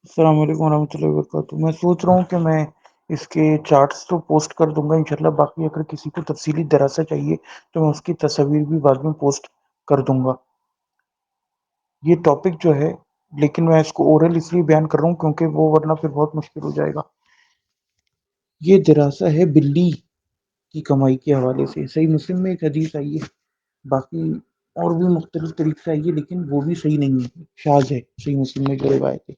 السلام علیکم ورحمۃ اللہ وبرکاتہ۔ میں سوچ رہا ہوں کہ میں اس کے چارٹس تو پوسٹ کر دوں گا انشاءاللہ، باقی اگر کسی کو تفصیلی دراسہ چاہیے تو میں اس کی تصاویر بھی بعد میں پوسٹ کر دوں گا۔ یہ ٹاپک جو ہے، لیکن میں اس کو اورل اس لیے بیان کر رہا ہوں کیونکہ وہ ورنہ پھر بہت مشکل ہو جائے گا۔ یہ دراسہ ہے بلی کی کمائی کے حوالے سے۔ صحیح مسلم میں ایک حدیث آئی ہے، باقی اور بھی مختلف طریقے سے آئی ہے لیکن وہ بھی صحیح نہیں ہے، شاذ ہے صحیح مسلم میں جو روایت ہے۔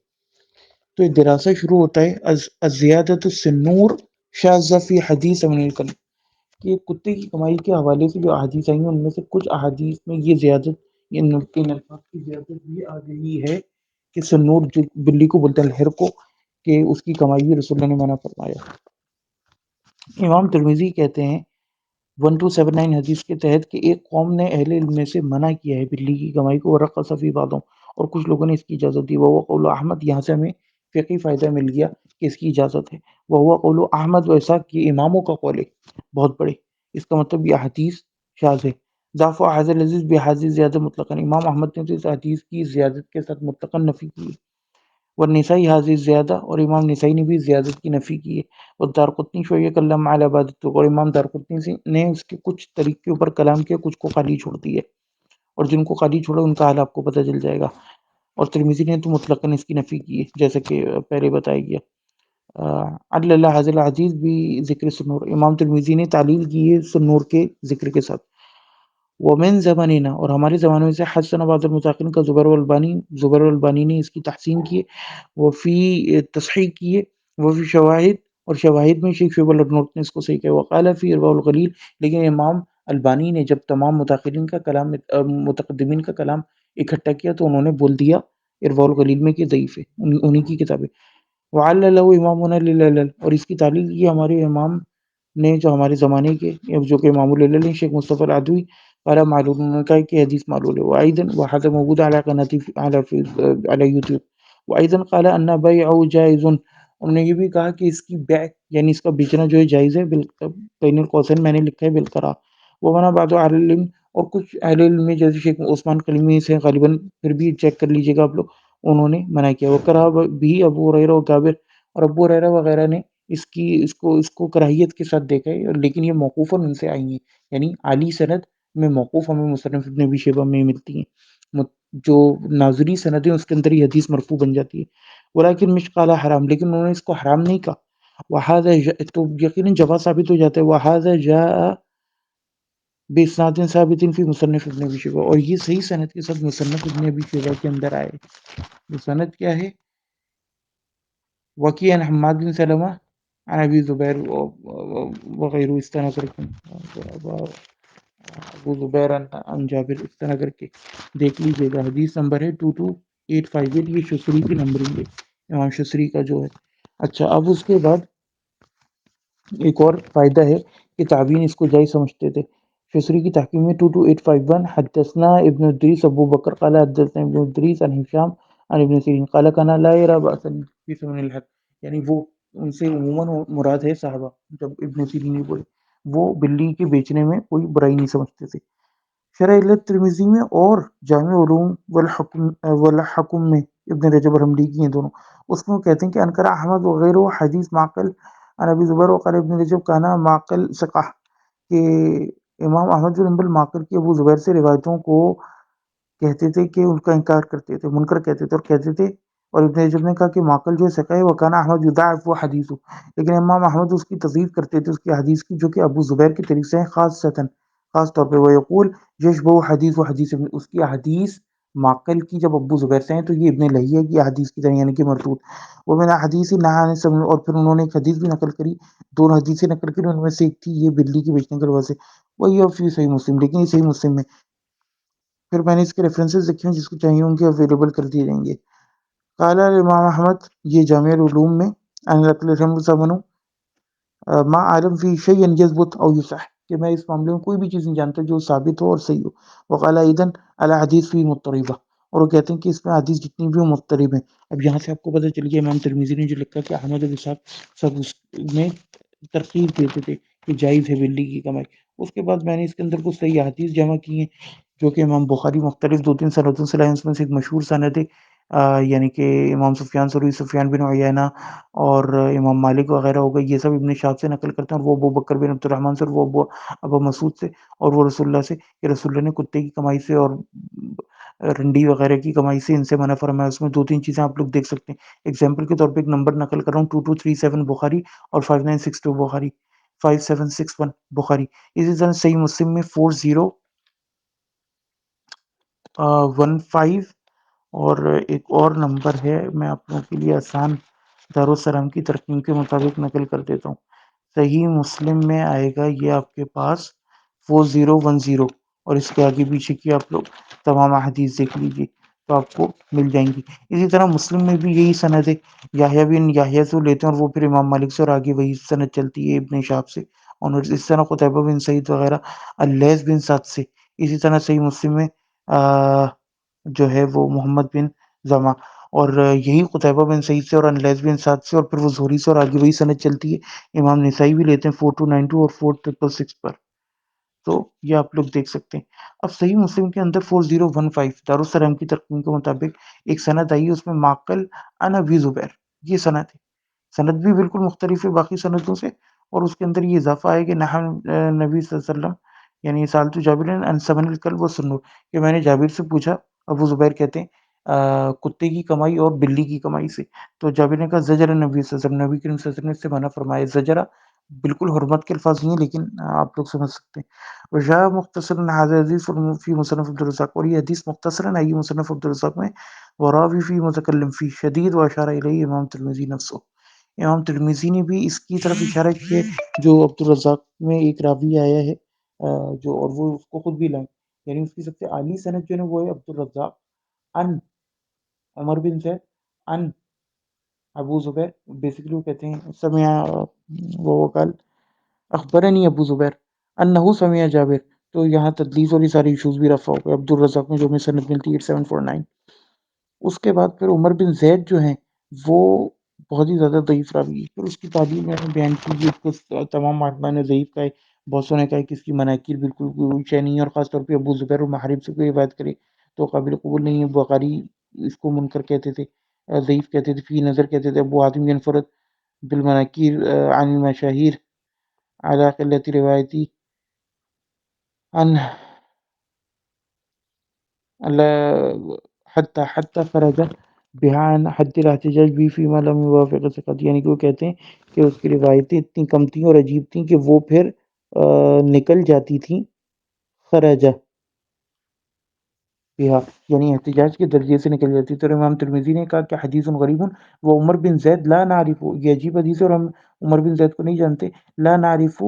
تو یہ دراسہ شروع ہوتا ہے الزیادۃ السنور شاذہ فی حدیث من الکلب، کہ کتے کی کمائی کے حوالے سے جو احادیث آئی ہیں ان میں سے کچھ احادیث میں یہ زیادت، یہ نقطۂ الفاظ کی زیادت بھی آ گئی ہے کہ سنور جو بلی کو بولتے ہیں الحر کو، کہ اس کی کمائی بھی رسول اللہ نے منع فرمایا۔ امام ترمذی کہتے ہیں 1279 حدیث کے تحت کہ ایک قوم نے اہل علم میں سے منع کیا ہے بلی کی کمائی کو، ورقص فی بعضهم، اور کچھ لوگوں نے اس کی اجازت دی۔ وہ قول احمد، یہاں سے ہمیں فقہی فائدہ مل گیا کہ اس کی اجازت ہے۔ وہ قول احمد، ویسا کہ اماموں کا قول ہے بہت بڑے، اس کا مطلب یہ حدیث شاذ ہے۔ ضعف حاضر العزیز بحاضر زیادہ مطلقاً، امام احمد نے تو اس حدیث کی زیادت کے ساتھ مطلقاً نفی کی ہے۔ والنسائی حاضر زیادہ، اور امام نسائی نے بھی زیادت کی نفی کی ہے۔ اور دارقطنی شویہ کلام علی عبادت، اور امام دارقطنی نے اس کے کچھ طریق کے اوپر کلام کیا، کچھ کو خالی چھوڑ دیا، اور جن کو خالی چھوڑا ان کا حال آپ کو پتہ چل جائے گا۔ اور ترمذی نے تو مطلقاً اس کی نفی کی ہے جیسا کہ پہلے بتایا گیا۔ اللہ حاضر الحدیث بھی ذکر سنور، امام ترمذی نے تعلیل کی ہے سنور کے ذکر کے ساتھ۔ ومن زماننا، اور ہمارے زمانے میں سے حسن بعض المتاخرین کا زبیر البانی نے اس کی تحسین کی ہے، وہ فی تصحیح کی ہے، وہ فی شواہد، اور شواہد میں شیخ شعیب الارنوط نے اس کو صحیح کیا، وقال فی ارواء الغلیل، لیکن امام البانی نے جب تمام متاخرین کا کلام، متقدمین کا کلام اکٹھا کیا تو انہوں نے بول دیا ارواء الغلیل میں کہ ضعیف ہے، انہی کی کتاب ہے۔ وعلل امامنا للعلل، اور اس کی تعلیل کی ہمارے امام نے جو ہمارے زمانے کے، جو کہ امام العلل ہیں، شیخ مصطفی العدوی، قال معلول، انہوں نے کہا کہ حدیث معلول ہے۔ وأيضا، وهذا موجود على قناتي على یوٹیوب۔ وأيضا قال أن بيع جائز، انہوں نے یہ بھی کہا کہ اس کی بیع یعنی اس کا بیچنا جو ہے جائز ہے، بین القوسین میں نے لکھا ہے بالقراء۔ ومنع بعض اہل العلم، اور کچھ اہل علم میں جیسے شیخ عثمان کلمی سے غالباً، پھر بھی چیک کر لیجیے گا آپ لوگ، انہوں نے منع کیا۔ وکرہ بھی ابو ہریرہ و جابر، اور ابو ہریرہ وغیرہ نے اس کو کراہیت کے ساتھ دیکھا ہے، لیکن یہ موقوفاً ان سے آئی ہیں، یعنی عالی سند میں موقوف ہمیں مصنف ابن ابی شیبہ میں ملتی ہیں، جو ناظری سند ہے اس کے اندر یہ حدیث مرفوع بن جاتی ہے۔ ولیکن مش قال حرام، لیکن انہوں نے اس کو حرام نہیں کہا۔ وہذا، تو یقیناً جواز ثابت ہو جاتا ہے۔ وہذا جاء باسناد ثابت فی مصنف ابن ابی شیبہ، اور یہ صحیح سند کے ساتھ مصنف ابن ابی شیبہ کے اندر آئے۔ یہ سند کیا ہے؟ وکی عن حماد بن سلمہ عن ابی زبیر وغیرہ، اس طرح کر کے ابو زبیر عن جابر، اس طرح کر کے دیکھ لیجیے گا۔ حدیث نمبر ہے 22858، یہ شسری کی نمبرنگ ہے، امام شسری کا جو ہے۔ اچھا، اب اس کے بعد ایک اور فائدہ ہے کہ تابعین اس کو جائز سمجھتے تھے۔ شسری کی تحقیق میں 22851، حدثنا ابن ادریس ابو بکر قال حدثنا ابن ادریس عن ہشام عن ابن سیرین قال کان لا یرى بأسا فی ثمن الحق، یعنی وہ ان سے عموماً مراد ہے صحابہ، جب ابن سیرین نے بولے وہ بلی کے بیچنے میں کوئی برائی نہیں سمجھتے تھے۔ شرح علت ترمذی میں اور جامع علوم والحکم میں ابن رجب الحنبلی کی ہیں دونوں، اس میں وہ کہتے ہیں کہ انکر احمد وغیرہ حدیث معقل عن ابی زبیر وقال ابن رجب کانا معقل ثقہ، کہ امام احمد بن حنبل معقل کی ابو زبیر سے روایتوں کو کہتے تھے کہ ان کا انکار کرتے تھے، منکر کہتے تھے اور کہتے تھے، اور ابن رجب نے کہا کہ معقل جو ہے ثقہ ہے، وکانا احمد یضاعف و حدیث، لیکن امام احمد اس کی تضعیف کرتے تھے اس کی حدیث کی، جو کہ ابو زبیر کے طریق سے ہیں، خاص طور پہ وہ یقول یشبہ حدیث و حدیث ابن، اس کی حدیث معقل کی جب ابو زبیر سے ہیں تو یہ ابن لہیہ کی حدیث کی طرح، یعنی کہ مردود۔ وہ میں نے حدیث نہا، اور پھر انہوں نے ایک حدیث بھی نقل کری، دونوں حدیثیں نقل کری، ان میں سے ایک تھی یہ بلی کی بیچنے کے لحاظ سے، وہی اب فی صحیح مسلم، لیکن یہ صحیح مسلم میں، پھر میں نے اس کے ریفرنسز لکھے ہیں، جس کو چاہیے ہوں گے اویلیبل کر دیے جائیں گے۔ قال امام احمد، یہ جامع العلوم میں، ان لقل ما عالم فی شیء یثبت او یصح، کہ میں اس معاملے میں کوئی بھی چیز نہیں جانتا جو ثابت ہو اور صحیح ہو۔ وقال ایضا الحدیث فی مضطربہ، اور وہ کہتے ہیں کہ اس میں حدیث جتنی بھی مضطرب ہیں۔ اب یہاں سے آپ کو پتہ چل گیا امام ترمذی نے جو لکھا کہ احمد بن اسحاق سب اس میں ترتیب دیتے تھے کہ جائز ہے بلی کی کمائی۔ اس کے بعد میں نے اس کے اندر کچھ صحیح حدیث جمع کی ہیں، جو کہ امام بخاری مختلف 2-3 سندوں سے لائے، اس میں سے ایک مشہور سند ہے یعنی کہ امام سفیان ثوری، سفیان بن عیینہ اور امام مالک وغیرہ ہو گئے، یہ سب ابن شہاب سے نقل کرتے ہیں، اور وہ ابو بکر بن عبد الرحمن سے، اور وہ ابو مسعود سے، اور وہ رسول اللہ سے، کہ رسول اللہ نے کتے کی کمائی سے اور رنڈی وغیرہ کی کمائی سے ان سے منع فرمایا۔ اس میں دو تین چیزیں آپ لوگ دیکھ سکتے ہیں، ایگزامپل کے طور پہ ایک نمبر نقل کر رہا ہوں، 2237 بخاری اور 5962 بخاری، 5761 بخاری۔ اسی طرح صحیح مسلم میں 4015، اور ایک اور نمبر ہے، میں آپ لوگوں کے لیے آسان دارالسلام کی ترقیم کے مطابق نقل کر دیتا ہوں۔ صحیح مسلم میں آئے گا یہ آپ کے پاس 4010، اور اس کے آگے پیچھے کی آپ لوگ تمام احادیث دیکھ لیجیے تو آپ کو مل جائیں گی۔ اسی طرح مسلم میں بھی یہی سند ہے، یحییٰ بن یحییٰ سے لیتے ہیں اور وہ پھر امام مالک سے، اور آگے وہی سند چلتی ہے ابن شہاب سے، اور اس طرح قتیبہ بن سعید وغیرہ اللیث بن سعد سے۔ اسی طرح صحیح مسلم میں جو ہے وہ محمد بن زما، اور یہی قتیبہ بن سعید سے اور انلیس بن سعد سے، اور پھر وہ زہری سے، اور آگے وہی سند چلتی ہے۔ امام نسائی بھی لیتے ہیں 4292 اور 4666 پر، تو یہ آپ لوگ دیکھ سکتے ہیں۔ اب صحیح مسلم کے اندر 4015 دارالسلام کی ترقیم کے مطابق ایک سند آئی ہے، اس میں معقل عن ابی زبیر، یہ سند ہے، سند بھی بالکل مختلف ہے باقی سندوں سے، اور اس کے اندر یہ اضافہ ہے کہ نحن نبی صلی اللہ علیہ وسلم، یعنی سالت جابر ان ثمن الکلب والسنور، کہ میں نے جابر سے پوچھا، ابو زبیر کہتے ہیں کتے کی کمائی اور بلی کی کمائی سے، تو جابر نے کہا زجر نبی صلی اللہ علیہ وسلم، نبی کریم صلی اللہ علیہ وسلم نے اس سے منع فرمایا۔ زجرہ بالکل حرمت کے الفاظ نہیں ہیں، لیکن آپ لوگ سمجھ سکتے ہیں۔ وجاء مختصراً هذا الحديث فی مصنف عبد الرزاق، اور یہ حدیث مختصراً آئی مصنف عبد الرزاق میں، وراوی فی متکلم فی شدید، واشار الیہ امام ترمذی نفسه، امام ترمذی نے بھی اس کی طرف اشارہ کیا جو عبد الرزاق میں ایک راوی آیا ہے، جو، اور وہ اس کو خود بھی لائیں، یعنی اس کی سب سے اعلیٰ سند جو ہے وہ ہے عبد الرزاق ان عمر بن زید ان ابو زبیر، بیسیکلی وہ کہتے ہیں سمع، وہ وقال اخبرنی ابو زبیر انہ سمع جابر، تو یہاں تدلیس اور یہ ساری ایشوز بھی رفع ہو گئے عبد الرزاق میں جو ہمیں سند ملتی ہے 8749۔ اس کے بعد پھر عمر بن زید جو ہیں وہ بہت ہی زیادہ ضعیف راوی ہے، پھر اس کی تعلیم میں نے بیان کی، اس کو تمام علماء نے ضعیف کہا ہے، بہت سو نے کہا کہ اس کی مناکیر بالکل کوئی شے نہیں ہے، اور خاص طور پہ ابو زبیر اور محارب سے کوئی روایت کرے تو قابل قبول نہیں ہے۔ بخاری اس کو منکر کہتے تھے، ضعیف کہتے تھے، فی نظر کہتے تھے۔ ابو حاتم ینفرد بالمناکیر عن المشاہیر علی قلت روایتی عن حتی خرج بہا عن حد الاحتجاج بھی فیما لم یوافق ثقات، یعنی کہ وہ کہتے ہیں کہ اس کی روایتیں اتنی کم تھیں اور عجیب تھیں کہ وہ پھر نکل جاتی تھیں، خرجہ بہا یعنی احتجاج کے درجے سے نکل جاتی۔ تو امام ترمذی نے کہا کہ حدیث غریب، وہ عمر بن زید لا نعرف، یہ عجیب حدیث ہے اور ہم عمر بن زید کو نہیں جانتے، لا نعرف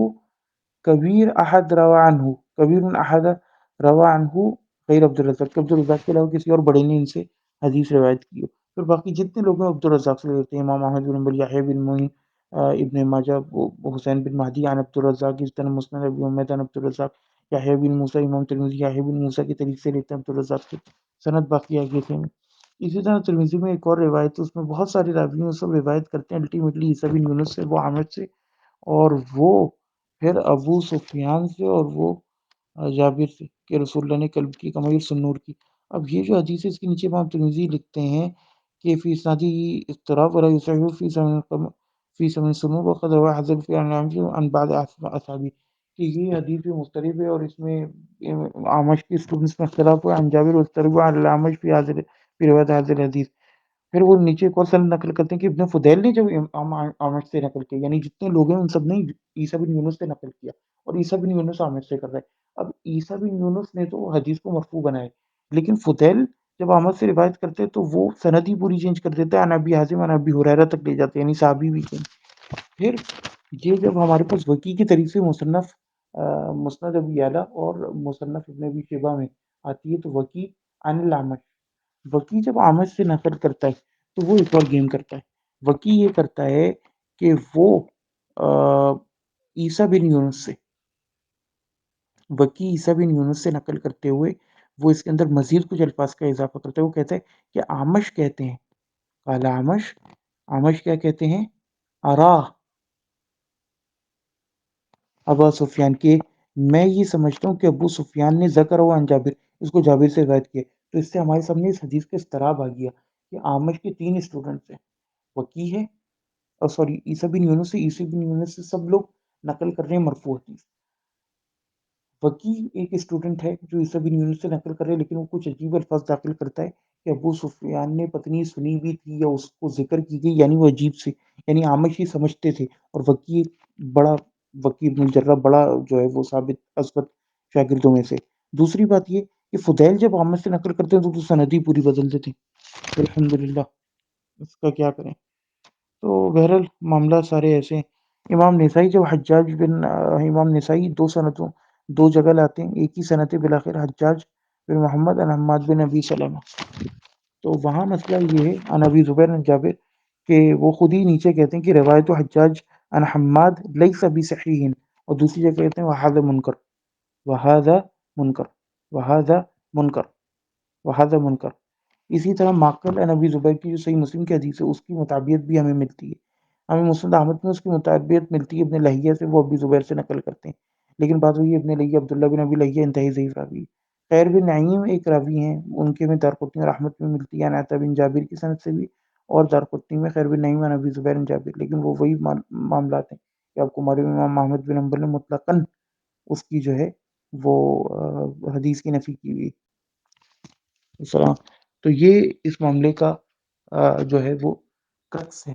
کبیر احد روا عنہ، کبیر احد روا عنہ غیر عبد الرزاق، عبد الرزاق کے علاوہ کسی اور بڑے نے ان سے حدیث روایت کی ہو۔ پھر باقی جتنے لوگ ہیں عبد الرزاق سے لیتے ہیں، امام احمد بن حنبل، یحییٰ بن معین، ابن ماجہ، حسین بن مہدی عن عبد الرزاق، اس طرح مسند ابی حمید عن عبد الرزاق، یحییٰ بن موسیٰ، امام ترمذی یحییٰ بن موسیٰ کے طریق سے لیتے ہیں عبد الرزاق سے، سند باقی آگے سے میں۔ اسی طرح ترمذی میں ایک اور روایت ہے، اس میں بہت سارے راوی ہیں، سب روایت کرتے ہیں الٹیمیٹلی عیسیٰ بن یونس سے، وہ عامر سے، اور وہ پھر ابو سفیان سے، اور وہ جابر سے، کہ رسول اللہ نے کلب کی کمائی اور سنور کی۔ اب یہ جو حدیث ہے اس کے نیچے امام ترمذی لکھتے ہیں کہ فی اسنادی اضطراب ولا یصحح فی سمن سنور، وقد روى حذر فی عن بعض اصحابہ، کہ یہ حدیث بھی مضطرب ہے اور اس میں اعمش کی اسٹوڈنٹس میں اختلاف ہوا، عن جابر واضطرب عن الاعمش فی روایت حاضر الحدیث۔ پھر وہ نیچے ایک اور سند نقل کرتے ہیں کہ ابن فضیل نے جب اعمش سے نقل کیا، یعنی جتنے لوگ ہیں ان سب نے عیسیٰ بن یونس سے نقل کیا، اور عیسیٰ بن یونس اعمش سے کر رہا ہے۔ اب عیسیٰ بن یونس نے تو حدیث کو مرفوع بنایا، لیکن فضیل جب احمد سے روایت کرتے ہیں تو وہ سند ہی پوری چینج کر دیتا ہے، عن ابی حازم عن ابی ہریرہ تک لے جاتے ہیں، یعنی صحابی بھی تھے۔ پھر یہ جب ہمارے پاس وکی کی طریق سے مصنف مسند ابی یعلا اور مصنف ابن ابی شیبہ میں آتی ہے، تو وکی عن الاعمش، وکی جب اعمش سے نقل کرتا ہے تو وہ ایک اور گیم کرتا ہے، وکی یہ کرتا ہے کہ وہ عیسیٰ بن یونس سے، وکی عیسیٰ بن یونس سے نقل کرتے ہوئے وہ اس کے اندر مزید کچھ الفاظ کا اضافہ کرتا ہے، وہ کہتا ہے کہ اعمش کہتے ہیں، قال اعمش، اعمش کیا کہتے ہیں، ارا ابا سفیان کے، میں یہ سمجھتا ہوں کہ ابو سفیان نے ذکر ہوا عن جابر، اس کو جابر سے روایت کیا، تو اس سے ہمارے سامنے اس حدیث کا اضطراب آ گیا کہ آمش کے 3 اسٹوڈنٹس ہیں، وکی ہے اور سوری عیسیٰ بن یونس سے، عیسیٰ بن یونس سے سب لوگ نقل کر رہے ہیں مرفوع حدیث۔ وکی ایک اسٹوڈنٹ ہے جو عیسیٰ بن یونس سے نقل کر رہے ہیں، لیکن وہ کچھ عجیب الفاظ داخل کرتا ہے کہ ابو سفیان نے پتنی سنی بھی تھی یا اس کو ذکر کی گئی، یعنی وہ عجیب سے، یعنی آمش ہی سمجھتے تھے، اور وکی ایک بڑا، وکی ابن الجرہ بڑا جو ہے وہ ثابت اثبت شاگردوں میں سے۔ دوسری بات یہ کہ فضیل جب آمش سے نقل کرتے ہیں تو سندی پوری بدل دیتے ہیں، الحمدللہ، اس کا کیا کریں۔ تو بہرحال معاملہ سارے ایسے ہیں۔ امام نسائی جب حجاج بن امام نسائی دو سنتوں دو جگہ لاتے ہیں، ایک ہی سنت بالآخر حجاج بن محمد عن حماد بن ابی سلمہ، تو وہاں مسئلہ یہ ہے عن ابی زبیر عن جابر کہ وہ خود ہی نیچے کہتے ہیں کہ روایت حجاج عن حماد لیس بصحیح، اور دوسری جگہ کہتے ہیں وہذا منکر، وہذا منکر، وہذا منکر، وہذا منکر۔ اسی طرح معقل عن ابی زبیر کی جو صحیح مسلم کی حدیث ہے اس کی مطابعت بھی ہمیں ملتی ہے، ہمیں مسند احمد میں اس کی مطابعت ملتی ہے ابن لہیہ سے، وہ ابی زبیر سے نقل کرتے ہیں، لیکن بات ہوئی ابن لہیہ عبداللہ بن ابی لہیہ انتہائی ضعیف راوی ہے۔ خیر بن نعیم ایک راوی ہیں، ان کے میں دارقطنی اور احمد میں ملتی ہے عطا بن جابر کی سند سے بھی، اور دارقطنی میں خیر بن نعیم عن ابی زبیر عن جابر، لیکن وہ وہی معاملات ہیں کہ آپ کو معلوم ہے امام احمد بن حنبل نے مطلقاً اس کی جو ہے وہ حدیث کی نفی کی ہوئی السلام۔ تو یہ اس معاملے کا جو ہے وہ کرکس ہے،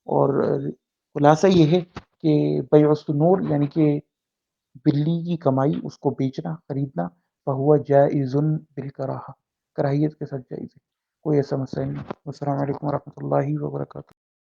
اور خلاصہ یہ ہے کہ بیع السنور یعنی کہ بلی کی کمائی اس کو بیچنا خریدنا فہو جائز بالکراہہ، کراہیت کے ساتھ جائز ہے، کوئی ایسا مسئلہ نہیں۔ السلام علیکم ورحمۃ اللہ وبرکاتہ۔